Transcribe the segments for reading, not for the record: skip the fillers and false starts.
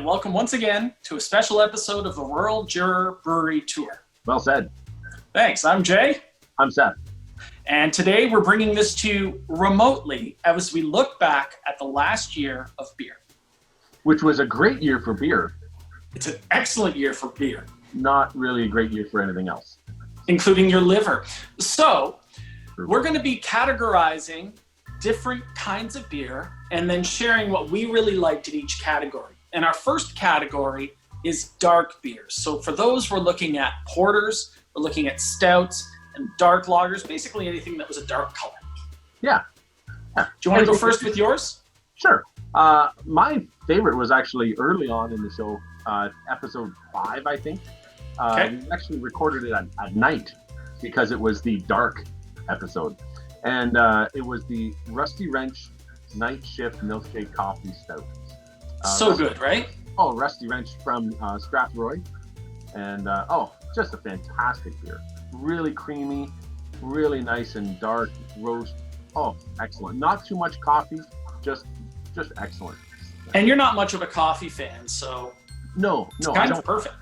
and welcome once again to a special episode of the Rural Juror Brewery Tour. Well said. Thanks. I'm Jay. I'm Seth. And today we're bringing this to you remotely as we look back at the last year of beer. Which was a great year for beer. It's an excellent year for beer. Not really a great year for anything else. Including your liver. So, we're going to be categorizing different kinds of beer and then sharing what we really liked in each category. And our first category is dark beers. So for those, we're looking at porters, we're looking at stouts and dark lagers, basically anything that was a dark color. Yeah. Do you want to go first with yours? Sure. My favorite was actually early on in the show, episode 5, I think. Okay. We actually recorded it at night because it was the dark episode. And it was the Rusty Wrench Night Shift Milkshake Coffee Stout. Good, right? Oh, Rusty Wrench from Strathroy. And just a fantastic beer. Really creamy, really nice and dark roast. Oh, excellent. Not too much coffee, just excellent. And you're not much of a coffee fan, so No, kind of perfect.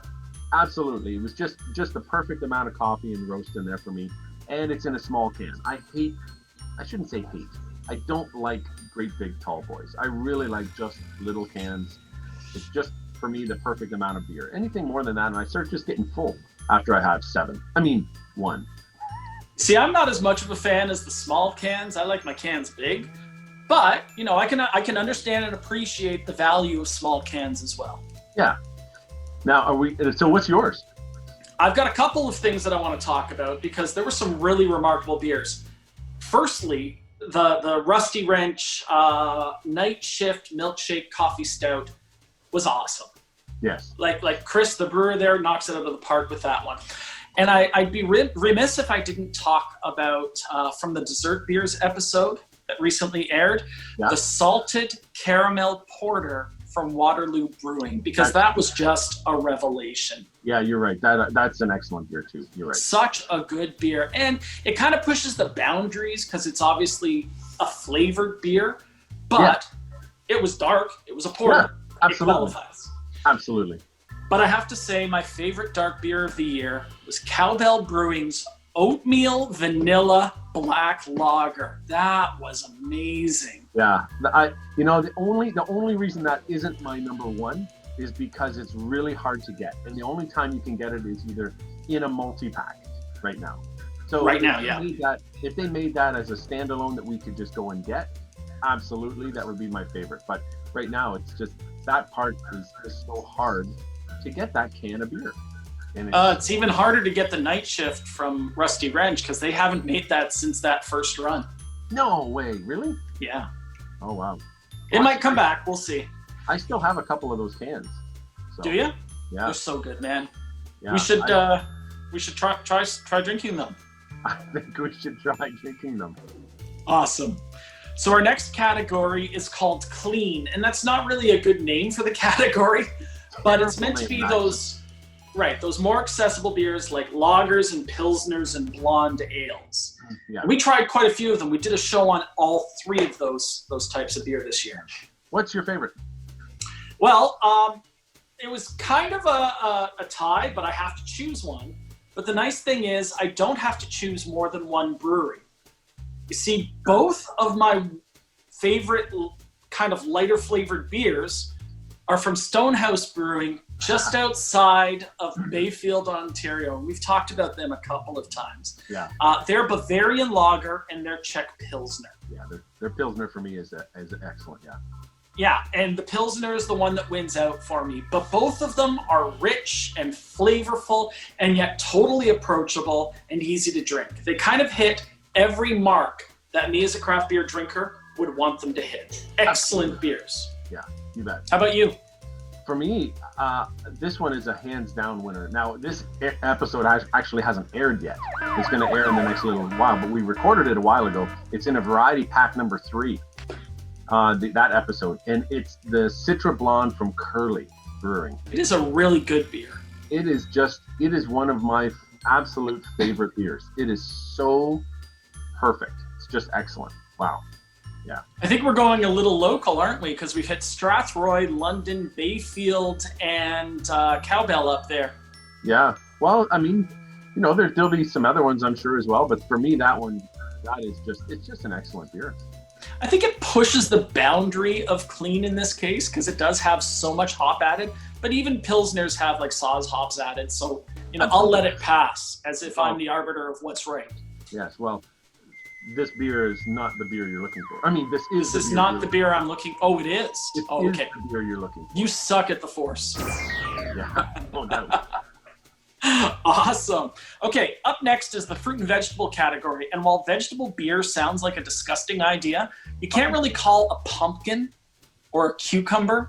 Absolutely. It was just the perfect amount of coffee and roast in there for me. And it's in a small can. I shouldn't say hate. I don't like great big tall boys. I really like just little cans. It's just, for me, the perfect amount of beer. Anything more than that, and I start just getting full after I have 1. See, I'm not as much of a fan as the small cans. I like my cans big. But, I can understand and appreciate the value of small cans as well. Yeah. Now, so what's yours? I've got a couple of things that I want to talk about because there were some really remarkable beers. Firstly, the Rusty Wrench Night Shift Milkshake Coffee Stout was awesome. Yes. Like Chris, the brewer there, knocks it out of the park with that one. And I'd be remiss if I didn't talk about, from the Dessert Beers episode that recently aired, the Salted Caramel Porter from Waterloo Brewing, because that was just a revelation. Yeah, you're right. That's an excellent beer too. You're right. Such a good beer. And it kind of pushes the boundaries because it's obviously a flavored beer, but it was dark. It was a porter. Yeah, absolutely. It qualifies. Absolutely. But I have to say my favorite dark beer of the year was Cowbell Brewing's Oatmeal Vanilla Black Lager. That was amazing. Yeah, the only reason that isn't my number 1 is because it's really hard to get, and the only time you can get it is either in a multi-pack right now. So if they made that as a standalone that we could just go and get, absolutely, that would be my favorite. But right now, it's just that part is just so hard to get that can of beer. And it's even harder to get the Night Shift from Rusty Wrench because they haven't made that since that first run. No way, really? Yeah. Oh wow. It might come back. We'll see. I still have a couple of those cans. So, do you? Yeah. They're so good, man. Yeah, we should try drinking them. I think we should try drinking them. Awesome. So our next category is called Clean, and that's not really a good name for the category, but it's meant to be those more accessible beers like lagers and pilsners and blonde ales. Yeah. We tried quite a few of them. We did a show on all 3 of those types of beer this year. What's your favorite? Well, it was kind of a tie, but I have to choose one. But the nice thing is I don't have to choose more than one brewery. You see, both of my favorite kind of lighter flavored beers are from Stonehouse Brewing, just outside of Bayfield, Ontario. We've talked about them a couple of times. Yeah. Their Bavarian Lager and their Czech Pilsner. Yeah, their Pilsner for me is excellent, yeah. Yeah, and the Pilsner is the one that wins out for me. But both of them are rich and flavorful and yet totally approachable and easy to drink. They kind of hit every mark that me as a craft beer drinker would want them to hit. Excellent beers. Yeah, you bet. How about you? For me, this one is a hands down winner. Now, this episode actually hasn't aired yet. It's going to air in the next little while, but we recorded it a while ago. It's in a variety pack number 3, that episode, and it's the Citra Blonde from Curly Brewing. It is a really good beer. It is one of my absolute favorite beers. It is so perfect. It's just excellent. Wow. Yeah. I think we're going a little local, aren't we? Because we've hit Strathroy, London, Bayfield, and Cowbell up there. Yeah. Well, I mean, you know, there'll be some other ones, I'm sure, as well. But for me, it's just an excellent beer. I think it pushes the boundary of clean in this case because it does have so much hop added. But even Pilsners have like Saaz hops added. So, you know, I'll let it pass as if I'm the arbiter of what's right. Yes. Well, this beer is not the beer you're looking for. I mean, this is not the beer I'm looking. Oh, it is. Okay. The beer you're looking for. You suck at the Force. Yeah. Oh, no. Awesome. Okay, up next is the fruit and vegetable category. And while vegetable beer sounds like a disgusting idea, you can't really call a pumpkin or a cucumber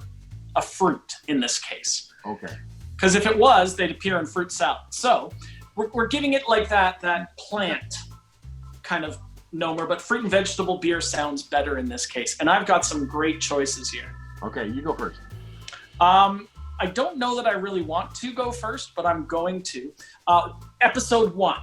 a fruit in this case. Okay. Because if it was, they'd appear in fruit salad. So we're giving it like that plant kind of nomer, but fruit and vegetable beer sounds better in this case. And I've got some great choices here. Okay, you go first. I don't know that I really want to go first, but I'm going to. Episode 1,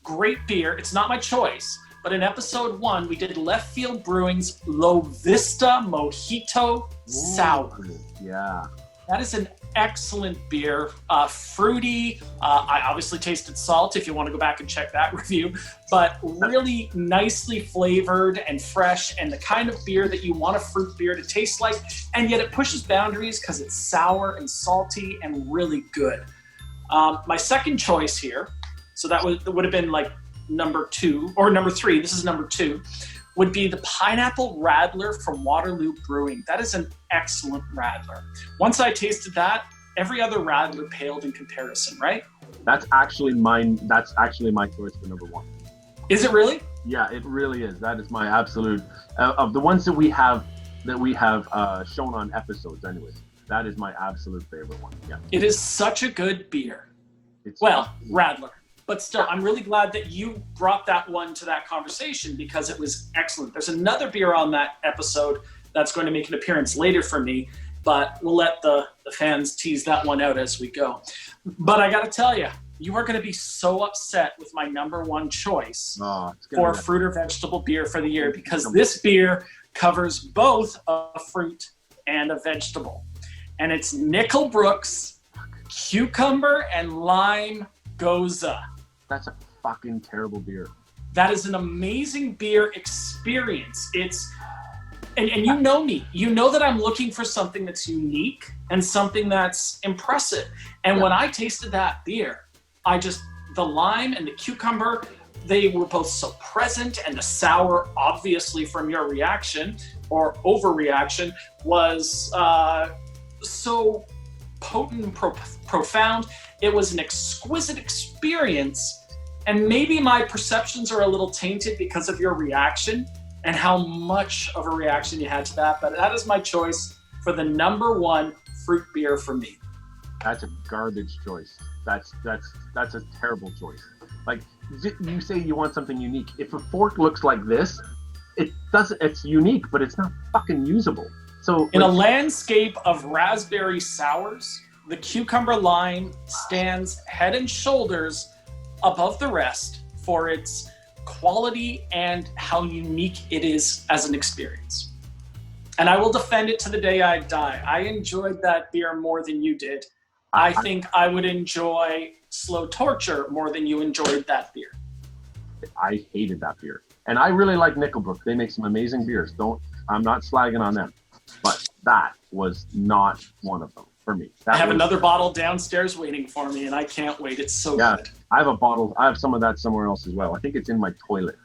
great beer. It's not my choice, but in episode 1, we did Left Field Brewing's Low Vista Mojito Sour. Yeah. That is an excellent beer, fruity. I obviously tasted salt if you want to go back and check that review, but really nicely flavored and fresh and the kind of beer that you want a fruit beer to taste like, and yet it pushes boundaries because it's sour and salty and really good. My second choice here, so that would have been like number 2 or number 3, this is number 2, would be the Pineapple Radler from Waterloo Brewing. That is an excellent Radler. Once I tasted that, every other Radler paled in comparison, right? That's actually mine. That's actually my choice for number 1. Is it really? Yeah, it really is. That is my absolute of the ones that we have shown on episodes. Anyways, that is my absolute favorite one. Yeah. It is such a good beer. Radler. But still, I'm really glad that you brought that one to that conversation because it was excellent. There's another beer on that episode that's going to make an appearance later for me, but we'll let the fans tease that one out as we go. But I got to tell you, you are going to be so upset with my number 1 choice for fruit or vegetable beer for the year because this beer covers both a fruit and a vegetable. And it's Nickelbrook's Cucumber and Lime Goza. That's a fucking terrible beer. That is an amazing beer experience. And you know me. You know that I'm looking for something that's unique and something that's impressive. And when I tasted that beer, the lime and the cucumber, they were both so present, and the sour, obviously from your reaction or overreaction, was so potent and profound. It was an exquisite experience. And maybe my perceptions are a little tainted because of your reaction and how much of a reaction you had to that. But that is my choice for the number 1 fruit beer for me. That's a garbage choice. That's a terrible choice. Like, you say you want something unique. If a fork looks like this, it's unique, but it's not fucking usable. So in a landscape of raspberry sours, the cucumber lime stands head and shoulders above the rest for its quality and how unique it is as an experience. And I will defend it to the day I die. I enjoyed that beer more than you did. I think I would enjoy Slow Torture more than you enjoyed that beer. I hated that beer. And I really like Nickelbrook. They make some amazing beers. I'm not slagging on them. But that was not one of them for me. I have another bottle downstairs waiting for me, and I can't wait. It's so good. I have a bottle. I have some of that somewhere else as well. I think it's in my toilet.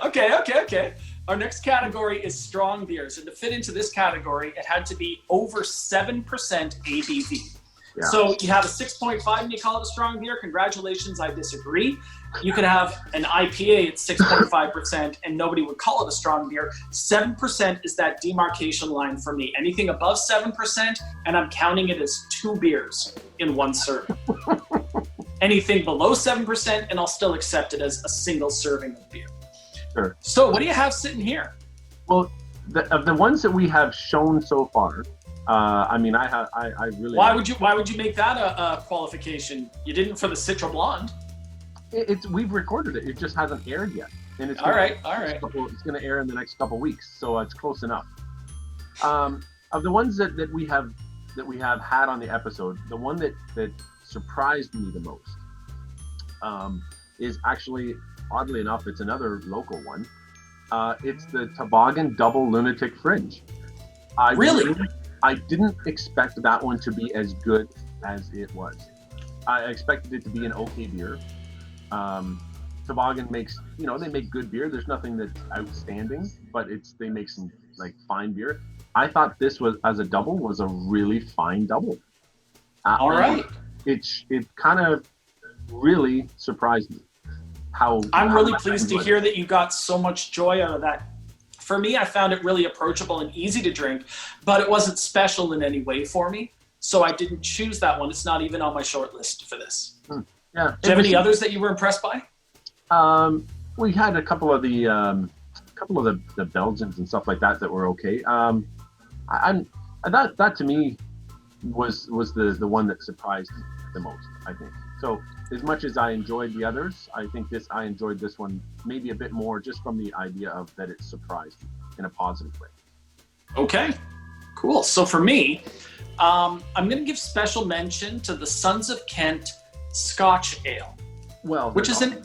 Okay. Our next category is strong beers. And to fit into this category, it had to be over 7% ABV. Yeah. So you have a 6.5 and you call it a strong beer. Congratulations, I disagree. You could have an IPA at 6.5% and nobody would call it a strong beer. 7% is that demarcation line for me. Anything above 7%, and I'm counting it as 2 beers in one serving. Anything below 7%, and I'll still accept it as a single serving of beer. Sure. So what do you have sitting here? Well, of the ones that we have shown so far, I really. Why would you make that a qualification? You didn't for the Citra Blonde. We've recorded it. It just hasn't aired yet. and it's all right. It's going to air in the next couple weeks, so it's close enough. Of the ones that we have had on the episode, the one that surprised me the most is actually, oddly enough, it's another local one. It's the Toboggan Double Lunatic Fringe. Really? I didn't expect that one to be as good as it was. I expected it to be an okay beer. Toboggan makes, they make good beer. There's nothing that's outstanding, but they make some like fine beer. I thought this was, as a double, was a really fine double. All right. It kind of really surprised me. I'm really pleased to hear that you got so much joy out of that. For me, I found it really approachable and easy to drink, but it wasn't special in any way for me. So I didn't choose that one. It's not even on my short list for this. Yeah. Do you have any others that you were impressed by? We had a couple of the Belgians and stuff like that were okay. That to me was the one that surprised me the most, I think. So as much as I enjoyed the others, I think I enjoyed this one maybe a bit more, just from the idea of that it surprised me in a positive way. Okay, cool. So for me, I'm going to give special mention to the Sons of Kent Scotch Ale. Well, which is to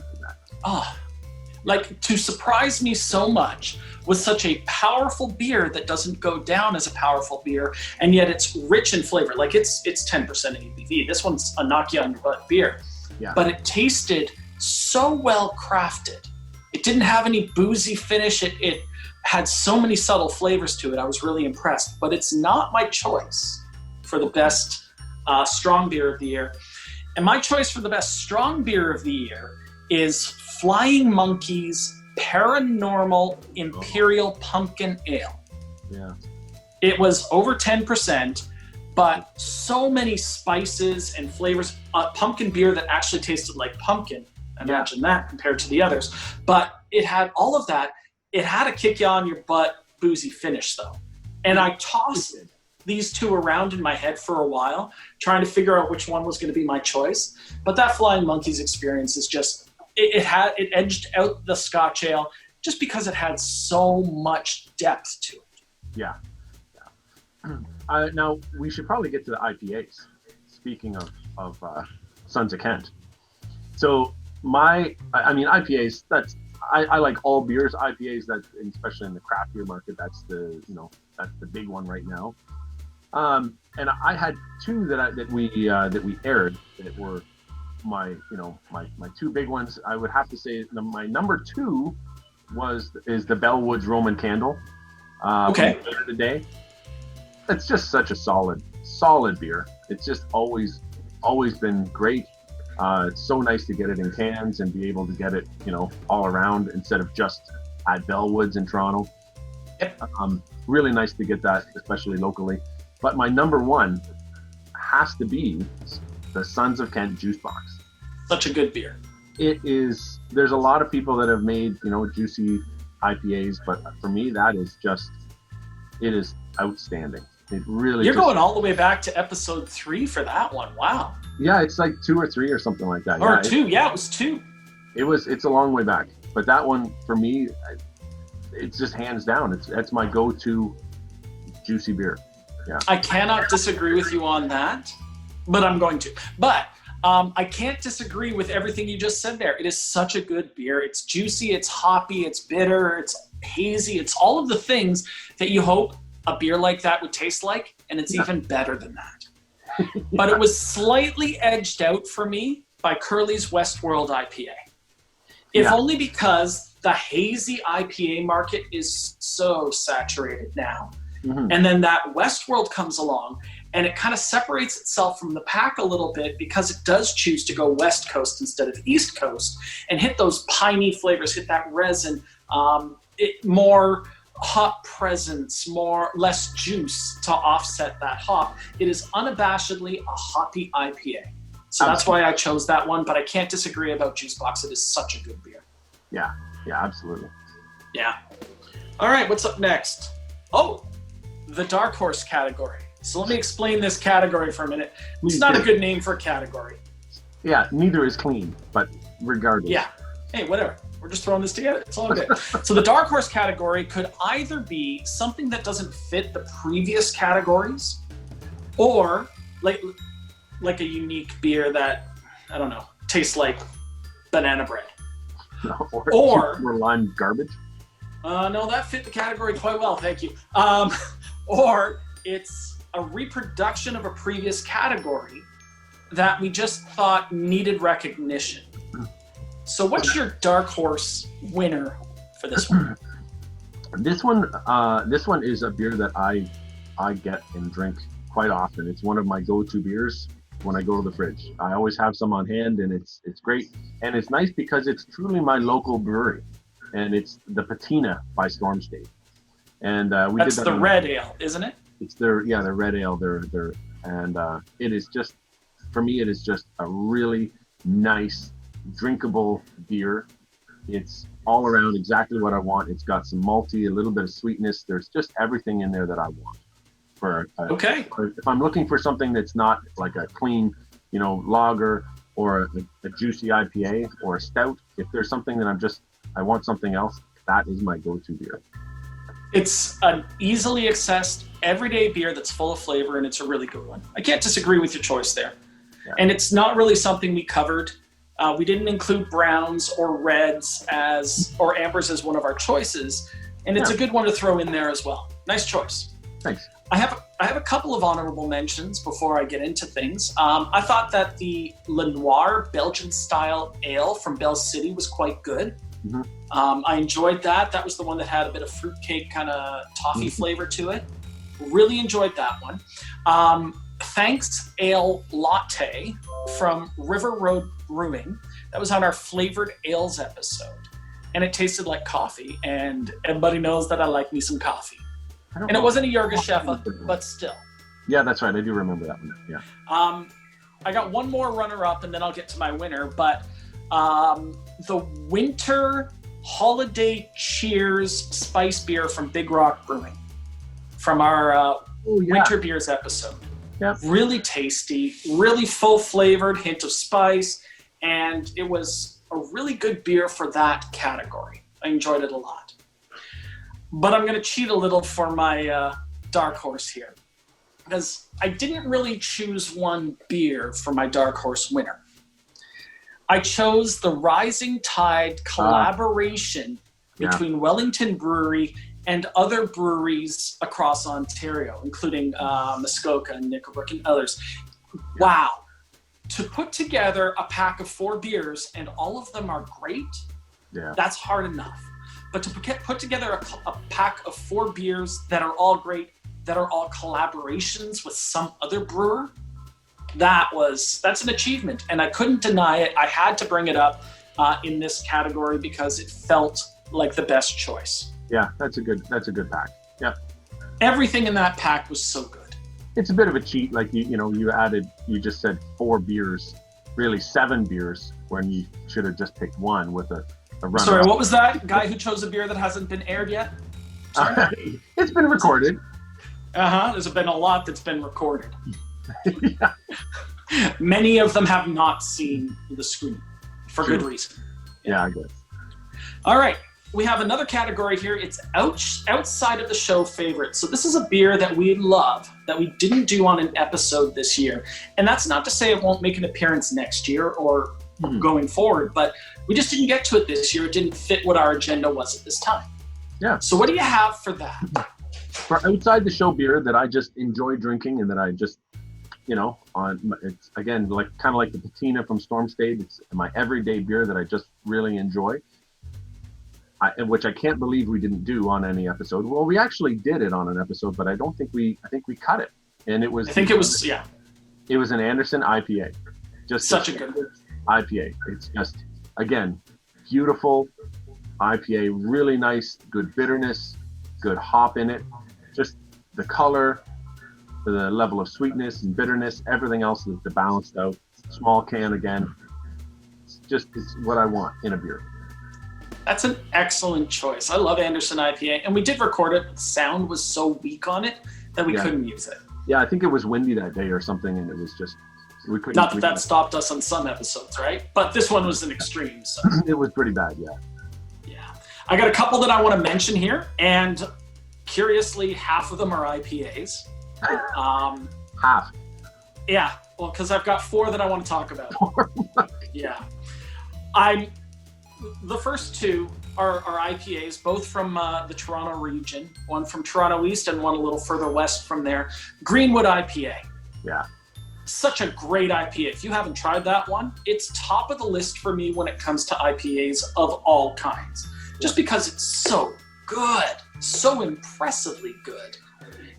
surprise me so much with such a powerful beer that doesn't go down as a powerful beer, and yet it's rich in flavor. Like it's 10% ABV. This one's a knock you on your butt beer. Yeah. But it tasted so well crafted. It didn't have any boozy finish. It had so many subtle flavors to it. I was really impressed. But it's not my choice for the best strong beer of the year. And my choice for the best strong beer of the year is Flying Monkey's Paranormal Imperial Pumpkin Ale. Yeah. It was over 10%, but so many spices and flavors. Pumpkin beer that actually tasted like pumpkin. Imagine that compared to the others. But it had all of that. It had a kick you on your butt boozy finish though. And I tossed these two around in my head for a while, trying to figure out which one was going to be my choice. But that Flying Monkey's experience is just, it edged out the Scotch Ale just because it had so much depth to it. Yeah. Now we should probably get to the IPAs. Speaking of Sons of Kent. So IPAs, I like all beers. IPAs, especially in the craft beer market, that's the big one right now. And I had two that we aired that were my two big ones. I would have to say my number two is the Bellwoods Roman Candle. Okay. Today, it's just such a solid beer. It's just always been great. It's so nice to get it in cans and be able to get it, all around instead of just at Bellwoods in Toronto. Yep. Really nice to get that, especially locally. But my number one has to be the Sons of Kent Juice Box. Such a good beer. It is. There's a lot of people that have made, juicy IPAs, but for me, it is outstanding. It really. You're going all the way back to episode 3 for that one. Wow. Yeah, it's like 2 or 3 or something like that. Or 2. Yeah, it was 2. It's a long way back, but that one for me, it's just hands down. It's my go-to juicy beer. Yeah. I cannot disagree with you on that, but I'm going to. But I can't disagree with everything you just said there. It is such a good beer. It's juicy, it's hoppy, it's bitter, it's hazy. It's all of the things that you hope a beer like that would taste like, and it's even better than that. But it was slightly edged out for me by Curly's Westworld IPA. If only because the hazy IPA market is so saturated now. Mm-hmm. And then that Westworld comes along and it kind of separates itself from the pack a little bit because it does choose to go West Coast instead of East Coast and hit those piney flavors, hit that resin, more hop presence, less juice to offset that hop. It is unabashedly a hoppy IPA. So that's why I chose that one, but I can't disagree about Juice Box. It is such a good beer. Yeah, absolutely. Yeah. All right, what's up next? Oh, the Dark Horse category. So let me explain this category for a minute. It's not a good name for a category. Yeah, neither is clean, but regardless. Yeah. Hey, whatever. We're just throwing this together. It's all good. So the dark horse category could either be something that doesn't fit the previous categories, or like a unique beer that, I don't know, tastes like banana bread. Or lime garbage. No, that fit the category quite well, thank you. Or it's a reproduction of a previous category that we just thought needed recognition. So what's your dark horse winner for this one? This one is a beer that I get and drink quite often. It's one of my go-to beers when I go to the fridge. I always have some on hand, and it's great. And it's nice because it's truly my local brewery, and it's the Patina by Storm State. And that's the red ale, isn't it? It's their red ale. It is just, for me, it is just a really nice, drinkable beer. It's all around exactly what I want. It's got some malty, a little bit of sweetness. There's just everything in there that I want. Okay. If I'm looking for something that's not like a clean, lager or a juicy IPA or a stout, if there's something that I want something else, that is my go-to beer. It's an easily accessed, everyday beer that's full of flavor, and it's a really good one. I can't disagree with your choice there. Yeah. And it's not really something we covered. We didn't include browns or reds or ambers as one of our choices, and it's a good one to throw in there as well. Nice choice. Thanks. I have a couple of honorable mentions before I get into things. I thought that the Lenoir Belgian-style ale from Bell City was quite good. Mm-hmm. I enjoyed that. That was the one that had a bit of fruitcake kind of toffee flavor to it. Really enjoyed that one. Thanks Ale Latte from River Road Brewing. That was on our flavored ales episode, and it tasted like coffee. And everybody knows that I like me some coffee. And it wasn't a Jürgen, but still. Yeah, that's right. I do remember that one. Yeah. I got one more runner-up, and then I'll get to my winner. But the Winter Holiday Cheers Spice Beer from Big Rock Brewing, from our Winter Beers episode. Yeah. Really tasty, really full-flavored, hint of spice, and it was a really good beer for that category. I enjoyed it a lot. But I'm going to cheat a little for my dark horse here, because I didn't really choose one beer for my dark horse winner. I chose the Rising Tide collaboration between Wellington Brewery and other breweries across Ontario, including Muskoka and Nickelbrook and others. Wow. To put together a pack of 4 beers and all of them are great, that's hard enough. But to put together a pack of 4 beers that are all great, that are all collaborations with some other brewer, that's an achievement. And I couldn't deny it. I had to bring it up in this category because it felt like the best choice. Yeah, that's a good pack. Yeah. Everything in that pack was so good. It's a bit of a cheat, like you just said 4 beers, really 7 beers, when you should have just picked one with a runner. Sorry, what was that? Guy who chose a beer that hasn't been aired yet? Sorry. It's been recorded. There's been a lot that's been recorded. Many of them have not seen the screen, for good reason. Yeah, I guess. All right. We have another category here. It's outside of the show favorite. So this is a beer that we love, that we didn't do on an episode this year. And that's not to say it won't make an appearance next year or going forward, but we just didn't get to it this year. It didn't fit what our agenda was at this time. Yeah. So what do you have for that? For outside the show beer that I just enjoy drinking and that I just, it's again, kind of like the Patina from Storm State. It's my everyday beer that I just really enjoy. Which I can't believe we didn't do on any episode. Well, we actually did it on an episode, but I think we cut it. And it was. It was an Anderson IPA. Just such a good IPA. It's just, again, beautiful IPA, really nice, good bitterness, good hop in it. Just the color, the level of sweetness and bitterness, everything else is balanced out. Small can again. It's what I want in a beer. That's an excellent choice. I love Anderson IPA, and we did record it, but the sound was so weak on it that we couldn't use it. Yeah, I think it was windy that day or something, and it was just We couldn't. Not that stopped us on some episodes, right? But this one was an extreme. So. It was pretty bad, yeah. Yeah. I got a couple that I want to mention here, and curiously, half of them are IPAs. Half. Yeah, well, because I've got 4 that I want to talk about. Yeah. The first 2 are IPAs, both from the Toronto region, one from Toronto East and one a little further west from there. Greenwood IPA. Yeah. Such a great IPA. If you haven't tried that one, it's top of the list for me when it comes to IPAs of all kinds. Just because it's so good, so impressively good.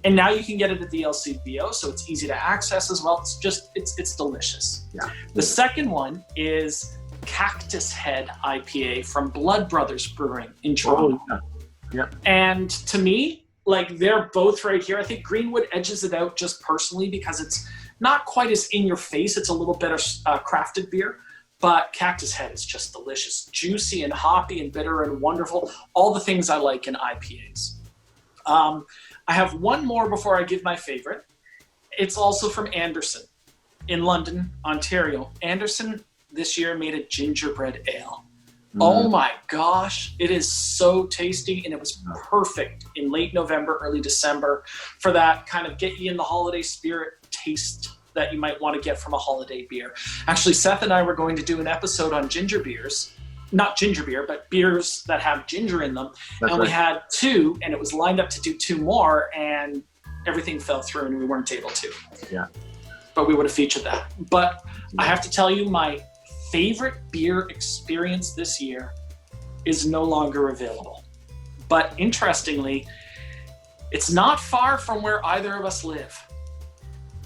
And now you can get it at the LCBO, so it's easy to access as well. It's delicious. Yeah. The second one is Cactus Head IPA from Blood Brothers Brewing in Toronto. Oh, yeah. And to me, like, they're both right here. I think Greenwood edges it out just personally because it's not quite as in your face. It's a little better crafted beer, but Cactus Head is just delicious. Juicy and hoppy and bitter and wonderful. All the things I like in IPAs. I have one more before I give my favorite. It's also from Anderson in London, Ontario. Anderson this year made a gingerbread ale. Oh my gosh, it is so tasty, and it was perfect in late November, early December for that kind of get you in the holiday spirit taste that you might want to get from a holiday beer. Actually, Seth and I were going to do an episode on ginger beers. Not ginger beer, but beers that have ginger in them. That's right. We had 2, and it was lined up to do 2 more, and everything fell through, and we weren't able to. Yeah. But we would have featured that. But I have to tell you, my favorite beer experience this year is no longer available. But interestingly, it's not far from where either of us live.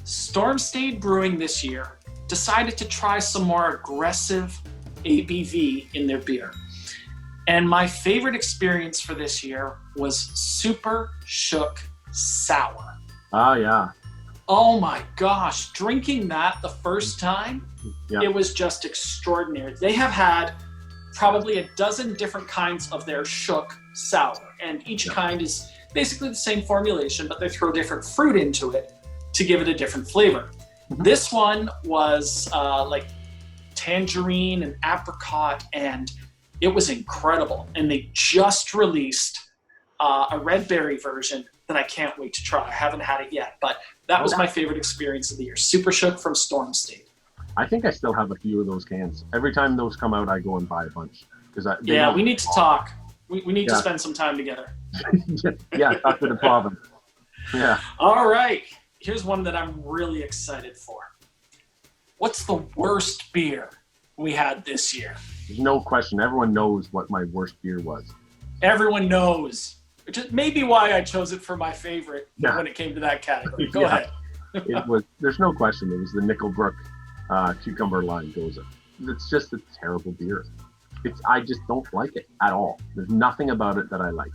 Stormstade Brewing this year decided to try some more aggressive ABV in their beer. And my favorite experience for this year was Super Shook Sour. Oh, yeah. Oh my gosh, drinking that the first time, It was just extraordinary. They have had probably a dozen different kinds of their Shook Sour, and each kind is basically the same formulation, but they throw different fruit into it to give it a different flavor. This one was like tangerine and apricot, and it was incredible. And they just released a red berry version that I can't wait to try. I haven't had it yet, but that was my favorite experience of the year. Super Shook from Stormstade. I think I still have a few of those cans. Every time those come out, I go and buy a bunch. We need to talk. We need to spend some time together. Talk to the province. Yeah. All right. Here's one that I'm really excited for. What's the worst beer we had this year? There's no question. Everyone knows what my worst beer was. Everyone knows. Which is maybe why I chose it for my favorite when it came to that category. Go ahead. There's no question. It was the Nickelbrook Cucumber Lime Goza. It's just a terrible beer. I just don't like it at all. There's nothing about it that I like.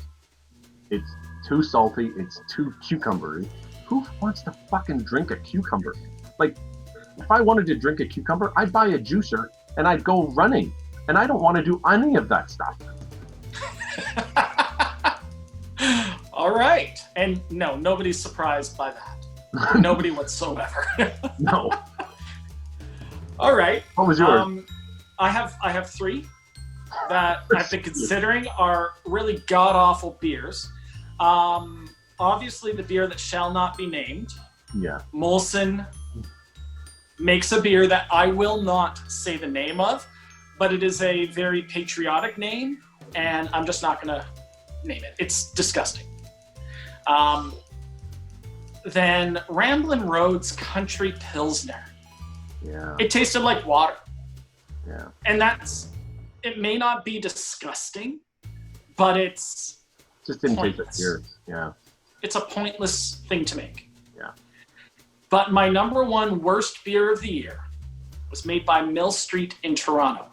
It's too salty. It's too cucumbery. Who wants to fucking drink a cucumber? Like, if I wanted to drink a cucumber, I'd buy a juicer and I'd go running. And I don't want to do any of that stuff. All right. And no, nobody's surprised by that. Nobody whatsoever. No. All right. What was yours? I have 3 that I've been considering are really god-awful beers. Obviously, the beer that shall not be named. Yeah. Molson makes a beer that I will not say the name of, but it is a very patriotic name, and I'm just not going to name it. It's disgusting. Then Ramblin' Road's Country Pilsner. Yeah. It tasted like water. Yeah. And it may not be disgusting, but it's just didn't taste pointless. like beer. Yeah. It's a pointless thing to make. Yeah. But my number 1 worst beer of the year was made by Mill Street in Toronto.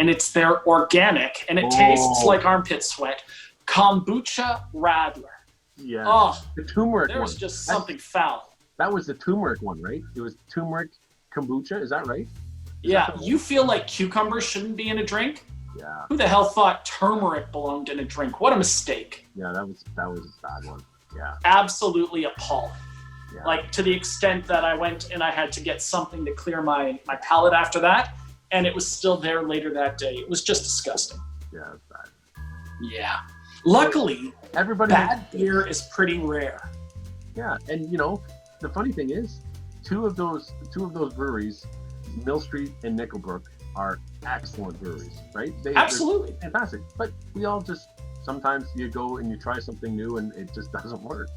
And it's their organic, and it tastes like armpit sweat, Kombucha Radler. Yeah. Oh, the turmeric there was one. just something foul. That was the turmeric one, right? It was turmeric kombucha. Is that right? You feel like cucumbers shouldn't be in a drink? Yeah. Who the hell thought turmeric belonged in a drink? What a mistake. Yeah, that was a bad one. Yeah. Absolutely appalling. Yeah. Like to the extent that I went and I had to get something to clear my palate after that, and it was still there later that day. It was just disgusting. Yeah, it's bad. Yeah. Luckily, bad beer is pretty rare. Yeah, and the funny thing is, two of those breweries, Mill Street and Nickelbrook, are excellent breweries, right? Absolutely. They're fantastic. But we all just, sometimes you go and you try something new and it just doesn't work.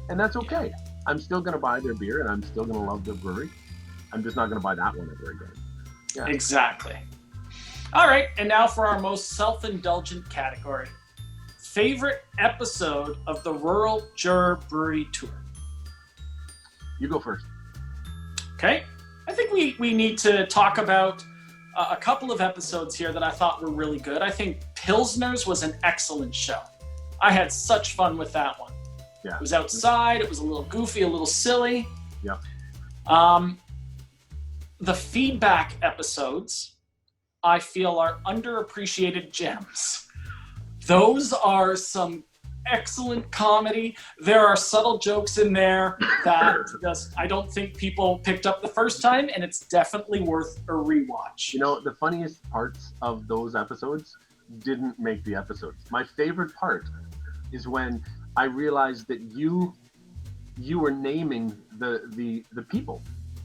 And that's okay. Yeah. I'm still going to buy their beer and I'm still going to love their brewery. I'm just not going to buy that one ever again. Yeah. Exactly. All right, and now for our most self-indulgent category. Favorite episode of the Rural Juror Brewery Tour? You go first. Okay. I think we need to talk about a couple of episodes here that I thought were really good. I think Pilsner's was an excellent show. I had such fun with that one. Yeah. It was outside. It was a little goofy, a little silly. Yeah. The feedback episodes, I feel, are underappreciated gems. Those are some excellent comedy. There are subtle jokes in there that I don't think people picked up the first time, and it's definitely worth a rewatch. The funniest parts of those episodes didn't make the episodes. My favorite part is when I realized that you were naming the people,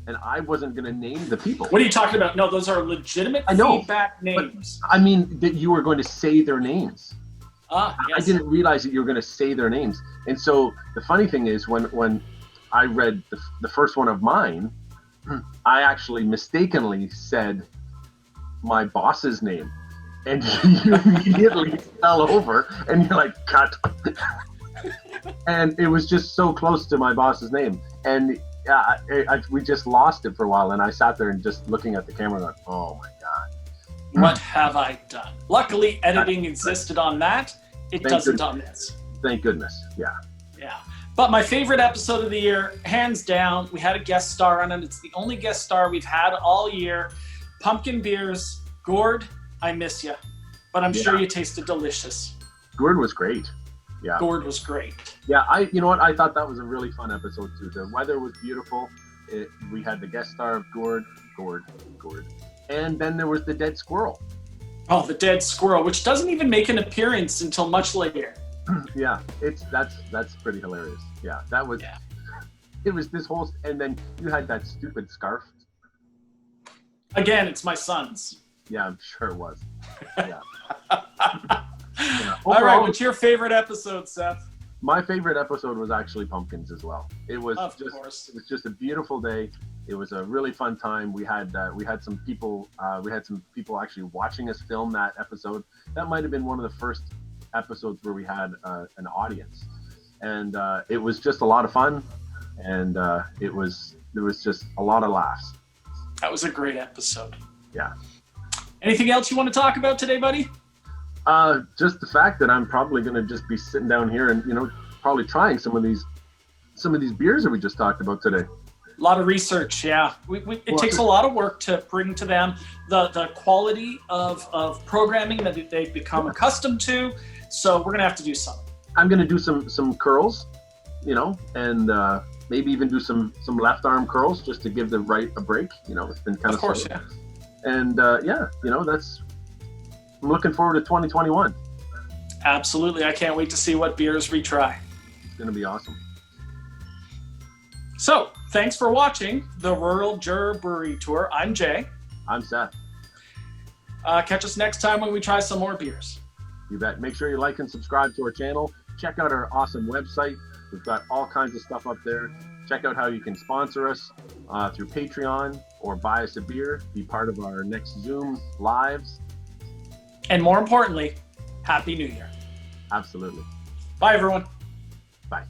and I wasn't going to name the people. What are you talking about? No, those are legitimate feedback names. I mean that you were going to say their names. Yes. I didn't realize that you were going to say their names. And so the funny thing is when I read the first one of mine, I actually mistakenly said my boss's name. And you immediately fell over and you're like, cut. And it was just so close to my boss's name. And we just lost it for a while. And I sat there and just looking at the camera going, oh my God. What have I done? Luckily, editing existed on that. It doesn't on this. Thank goodness. Yeah. Yeah. But my favorite episode of the year, hands down, we had a guest star on it. It's the only guest star we've had all year. Pumpkin Beers. Gord, I miss you. But I'm sure you tasted delicious. Gord was great. Yeah. Gord was great. Yeah. You know what? I thought that was a really fun episode too. The weather was beautiful. We had the guest star of Gord. And then there was the dead squirrel. Oh, the dead squirrel, which doesn't even make an appearance until much later. Yeah, that's pretty hilarious. Yeah, that was. Yeah. It was this whole, and then you had that stupid scarf. Again, it's my son's. Yeah, I'm sure it was. Yeah. All right, what's your favorite episode, Seth? My favorite episode was actually Pumpkins as well. It was Of course. It was just a beautiful day. It was a really fun time. We had some people actually watching us film that episode. That might have been one of the first episodes where we had an audience, and it was just a lot of fun, and there was just a lot of laughs. That was a great episode. Yeah. Anything else you want to talk about today, buddy? Just the fact that I'm probably going to just be sitting down here and probably trying some of these beers that we just talked about today. A lot of research, yeah. It takes a lot of work to bring to them the quality of programming that they've become accustomed to. So we're gonna have to do something. I'm gonna do some curls, and maybe even do some left arm curls just to give the right a break. It's been kind of course, slow. yeah. And I'm looking forward to 2021. Absolutely, I can't wait to see what beers we try. It's gonna be awesome. So, thanks for watching the Rural Juror Brewery Tour. I'm Jay. I'm Seth. Catch us next time when we try some more beers. You bet. Make sure you like and subscribe to our channel. Check out our awesome website. We've got all kinds of stuff up there. Check out how you can sponsor us through Patreon or buy us a beer. Be part of our next Zoom lives. And more importantly, Happy New Year. Absolutely. Bye, everyone. Bye.